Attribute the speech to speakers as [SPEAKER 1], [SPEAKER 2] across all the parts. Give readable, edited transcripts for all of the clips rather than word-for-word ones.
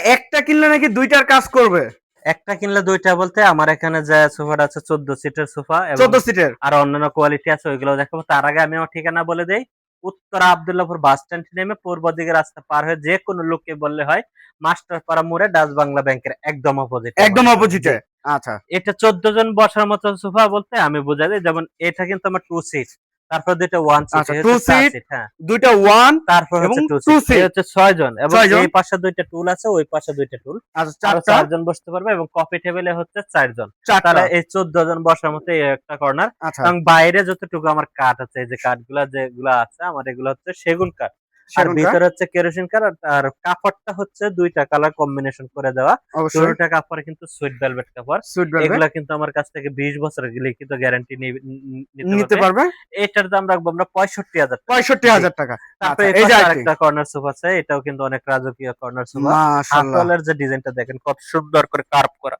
[SPEAKER 1] একটা কিনলে নাকি দুইটার কাজ করবে?
[SPEAKER 2] একটা কিনলে দুইটা বলতে আমার এখানে যে সোফাটা আছে 14 সিটের সোফা এবং
[SPEAKER 1] 14 সিটের।
[SPEAKER 2] আর অন্যান্য কোয়ালিটি আছে ওইগুলো দেখাবো। তার আগে আমি আমার ঠিকানা বলে দেই। উত্তরা আব্দুল্লাহপুর বাস স্ট্যান্ড নেমে পূর্ব দিকে রাস্তা পার হয়ে যে কোনো লোককে বললে হয় মাস্টারপাড়া মোড়ে ডাচ বাংলা ব্যাংকের একদম অপোজিটে।
[SPEAKER 1] একদম অপোজিটে। আচ্ছা।
[SPEAKER 2] এটা 14 জন বসার মতো সোফা বলতে আমি বুঝাই দিই, যেমন এটা কিন্তু আমার 2 সিট, তারপর দুইটা 1 সিট,
[SPEAKER 1] আচ্ছা,
[SPEAKER 2] এই
[SPEAKER 1] 2
[SPEAKER 2] হচ্ছে 4
[SPEAKER 1] সিট,
[SPEAKER 2] সিট, হ্যাঁ।
[SPEAKER 1] দুইটা 1
[SPEAKER 2] তারপর
[SPEAKER 1] এবং
[SPEAKER 2] হচ্ছে 2
[SPEAKER 1] 2
[SPEAKER 2] সিট, এই
[SPEAKER 1] সিট।
[SPEAKER 2] হচ্ছে 6 জন এবং
[SPEAKER 1] 6 জন।
[SPEAKER 2] এই পাশে দুইটা টুল আছে, ওই পাশে দুইটা টুল।
[SPEAKER 1] আচ্ছা,
[SPEAKER 2] আরো
[SPEAKER 1] 4টা।
[SPEAKER 2] 4 জন বসতে পারবে এবং কফি টেবিলে হচ্ছে 4 জন।
[SPEAKER 1] 4টা।
[SPEAKER 2] তাহলে এই 14 জন বসার মতো এই একটা কর্নার।
[SPEAKER 1] আচ্ছা।
[SPEAKER 2] এবং বাইরে যতটুকু আমার কাঠ আছে, এই যে কাঠগুলা যেগুলা আছে আমার, এগুলো হচ্ছে সেগুন কাঠ। আর
[SPEAKER 1] সেগুন কাঠ।
[SPEAKER 2] ভিতরে হচ্ছে কেরোসিন কাঠ। আর কাপড়টা হচ্ছে দুইটা কালার কম্বিনেশন করে দেওয়া।
[SPEAKER 1] অবশ্যই।
[SPEAKER 2] দুটোটা কাপড় কিন্তু সুইট ভেলভেট কাপড়।
[SPEAKER 1] Sweet velvet.
[SPEAKER 2] এগুলা কিন্তু আমার কাছ থেকে 20 বছরের লিখিত গ্যারান্টি
[SPEAKER 1] নিতে পারবে।
[SPEAKER 2] এটার দাম রাখবো আমরা 65,000 টাকা।
[SPEAKER 1] 65,000 টাকা।
[SPEAKER 2] তারপরে
[SPEAKER 1] আচ্ছা,
[SPEAKER 2] এই
[SPEAKER 1] এই যে
[SPEAKER 2] পাশে
[SPEAKER 1] আরেকটি।
[SPEAKER 2] আরেকটা কর্নার সোফা আছে, এটাও কিন্তু অনেক রাজকীয় কর্নার সোফা।
[SPEAKER 1] মাশাআল্লাহ।
[SPEAKER 2] হাতলের যে ডিজাইনটা দেখেন কত সুন্দর করে কার্ভ করা।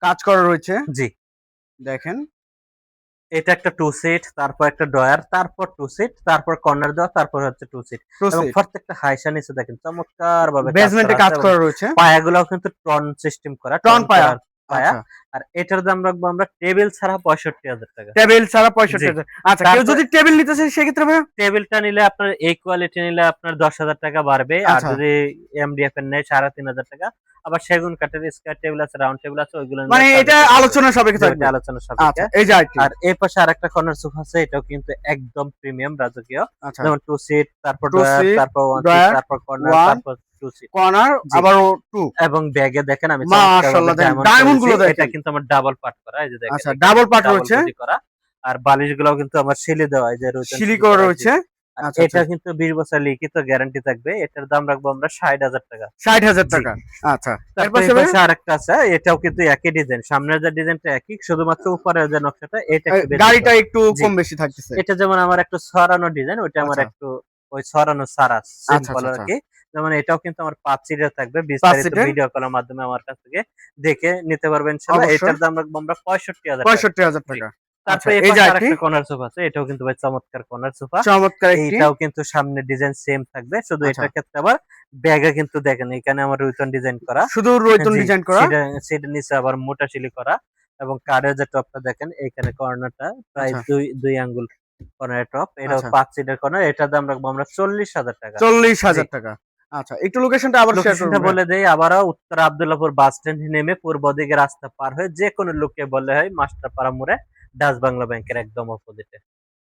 [SPEAKER 1] কাজ করা রয়েছে।
[SPEAKER 2] জি।
[SPEAKER 1] দেখেন।
[SPEAKER 2] এটা একটা 2 সিট, তারপর একটা ড্রয়ার, তারপর 2 সিট, তারপর কর্নার দেওয়া, তারপর হচ্ছে 2 সিট।
[SPEAKER 1] 2
[SPEAKER 2] এবং
[SPEAKER 1] সিট।
[SPEAKER 2] প্রত্যেকটা হাইসা নিচে দেখেন চমৎকার ভাবে কাজ
[SPEAKER 1] বেসমেন্টে
[SPEAKER 2] করা
[SPEAKER 1] কাজ
[SPEAKER 2] আছে এবং
[SPEAKER 1] করা রয়েছে।
[SPEAKER 2] পায়াগুলোও কিন্তু টন সিস্টেম করা,
[SPEAKER 1] টন পায়া।
[SPEAKER 2] করার পায়া।
[SPEAKER 1] আচ্ছা।
[SPEAKER 2] আর এটার দাম রাখবো আমরা টেবিল ছাড়া 65,000 টাকা।
[SPEAKER 1] টেবিল ছাড়া
[SPEAKER 2] জি।
[SPEAKER 1] 65,000। আচ্ছা, কেউ
[SPEAKER 2] তারপরে
[SPEAKER 1] যদি টেবিল নিতে চায় সেক্ষেত্রে ভাইয়া?
[SPEAKER 2] টেবিলটা নিলে আপনার এই কোয়ালিটি নিলে আপনার 10,000 টাকা বাড়বে। আর
[SPEAKER 1] আচ্ছা।
[SPEAKER 2] যদি এমডিএফ এর নেয় 3,500 টাকা। আবার সেগুন কাঠের স্কয়ার টেবিল আছে, রাউন্ড টেবিল আছে, ওইগুলো নিলে
[SPEAKER 1] মানে এটা
[SPEAKER 2] 4,500 টাকা।
[SPEAKER 1] আলোচনা সাপেক্ষে
[SPEAKER 2] জি,
[SPEAKER 1] থাকবে।
[SPEAKER 2] ওটা আলোচনা সাপেক্ষে।
[SPEAKER 1] আচ্ছা, এই যে আরেকটি।
[SPEAKER 2] আর এই পাশে আরেকটা কর্নার সোফা আছে, এটাও কিন্তু একদম প্রিমিয়াম রাজকীয়।
[SPEAKER 1] আচ্ছা।
[SPEAKER 2] যেমন 2 সিট, তারপর
[SPEAKER 1] 2
[SPEAKER 2] ড্রয়ার,
[SPEAKER 1] সিট,
[SPEAKER 2] তারপর 1 সিট,
[SPEAKER 1] ড্রয়ার,
[SPEAKER 2] তারপর কর্নার,
[SPEAKER 1] 1
[SPEAKER 2] তারপর 2 সিট।
[SPEAKER 1] কর্নার,
[SPEAKER 2] জি।
[SPEAKER 1] আবারও 2।
[SPEAKER 2] এবং ব্যাগে দেখেন আমি চমৎকারভাবে
[SPEAKER 1] মাশাআল্লাহ, দেখেন
[SPEAKER 2] ডায়মন্ড
[SPEAKER 1] ডায়মন্ড
[SPEAKER 2] করেছি।
[SPEAKER 1] গুলো
[SPEAKER 2] এটা
[SPEAKER 1] দেখেন।
[SPEAKER 2] কিন্তু আমার ডাবল পার্ট করা। এই যে দেখেন
[SPEAKER 1] আচ্ছা,
[SPEAKER 2] এখানে
[SPEAKER 1] ডাবল
[SPEAKER 2] কিন্তু
[SPEAKER 1] পার্ট
[SPEAKER 2] ডাবল
[SPEAKER 1] রয়েছে।
[SPEAKER 2] বডি করা। আর বালিশগুলোও কিন্তু আমার সিলি দেওয়া, এই যে রুইতন
[SPEAKER 1] সিলি
[SPEAKER 2] সিলি
[SPEAKER 1] করা
[SPEAKER 2] করা। জি।
[SPEAKER 1] রয়েছে।
[SPEAKER 2] আর
[SPEAKER 1] আচ্ছা, আচ্ছা।
[SPEAKER 2] এটা কিন্তু 20 বছর লিখিত গ্যারান্টি থাকবে। এটার দাম রাখবো আমরা 60,000 টাকা।
[SPEAKER 1] 60,000
[SPEAKER 2] জি।
[SPEAKER 1] টাকা। আচ্ছা। এর
[SPEAKER 2] তারপর
[SPEAKER 1] পাশে
[SPEAKER 2] এই
[SPEAKER 1] ভাইয়া?
[SPEAKER 2] পাশে আরেকটা আছে, এটাও কিন্তু একই ডিজাইন। সামনের যে ডিজাইনটা একই, শুধুমাত্র উপরের যে নকশাটা এটা একটু
[SPEAKER 1] গাড়িটা
[SPEAKER 2] ব্যতিক্রম।
[SPEAKER 1] একটু
[SPEAKER 2] জি।
[SPEAKER 1] কম বেশি থাকতেছে।
[SPEAKER 2] এটা যেমন আমার একটু ছড়ানো ডিজাইন, ওইটা আমার
[SPEAKER 1] আচ্ছা।
[SPEAKER 2] একটু ওই ছড়ানো ছাড়া
[SPEAKER 1] আচ্ছা,
[SPEAKER 2] সিম্পল
[SPEAKER 1] আচ্ছা, আচ্ছা।
[SPEAKER 2] আরকি। যেমন এটাও কিন্তু আমার 5 সিটের থাকবে।
[SPEAKER 1] 5
[SPEAKER 2] বিস্তারিত
[SPEAKER 1] সিটের।
[SPEAKER 2] ভিডিও কলের মাধ্যমে আমার কাছ থেকে দেখে নিতে পারবেন ইনশাআল্লাহ।
[SPEAKER 1] অবশ্যই।
[SPEAKER 2] এটার দাম রাখবো আমরা 65,000 টাকা।
[SPEAKER 1] 65,000
[SPEAKER 2] জি।
[SPEAKER 1] টাকা। আচ্ছা,
[SPEAKER 2] তারপরে এই
[SPEAKER 1] এই যে
[SPEAKER 2] পাশে
[SPEAKER 1] আরেকটি।
[SPEAKER 2] আরেকটা কর্নার সোফা আছে, এটাও কিন্তু ভাই চমৎকার কর্নার সোফা।
[SPEAKER 1] চমৎকার একটি।
[SPEAKER 2] এইটাও কিন্তু সামনে ডিজাইন সেম থাকবে। শুধু
[SPEAKER 1] আচ্ছা।
[SPEAKER 2] এটার ক্ষেত্রে আবার ব্যাগে কিন্তু দেখেন এখানে আমার রুইতন ডিজাইন করা।
[SPEAKER 1] শুধু রয়তুন
[SPEAKER 2] জি,
[SPEAKER 1] ডিজাইন করা।
[SPEAKER 2] সেটার নিচে আবার মোটা সিলি করা এবং কাঠের যে টপটা দেখেন এইখানে কর্নারটা প্রায়
[SPEAKER 1] আচ্ছা,
[SPEAKER 2] 2 আঙ্গুল কর্নারের টপ। এটাও
[SPEAKER 1] আচ্ছা।
[SPEAKER 2] 5 সিটের কর্নার। এটার দাম রাখবো আমরা 40,000 টাকা। জি।
[SPEAKER 1] 40,000 টাকা। আচ্ছা, একটু লোকেশনটা আবার শেয়ার করুন
[SPEAKER 2] লোকেশনটা
[SPEAKER 1] ভাইয়া।
[SPEAKER 2] বলে দেই আবারও, উত্তর আব্দুল্লাহপুর বাস স্ট্যান্ড নেমে পূর্ব দিকে রাস্তা পার হয়ে যে কোনো লোককে বললে হয় মাস্টারপাড়া মোড়ে ডাচ বাংলা ব্যাংকের একদম অপোজিটে।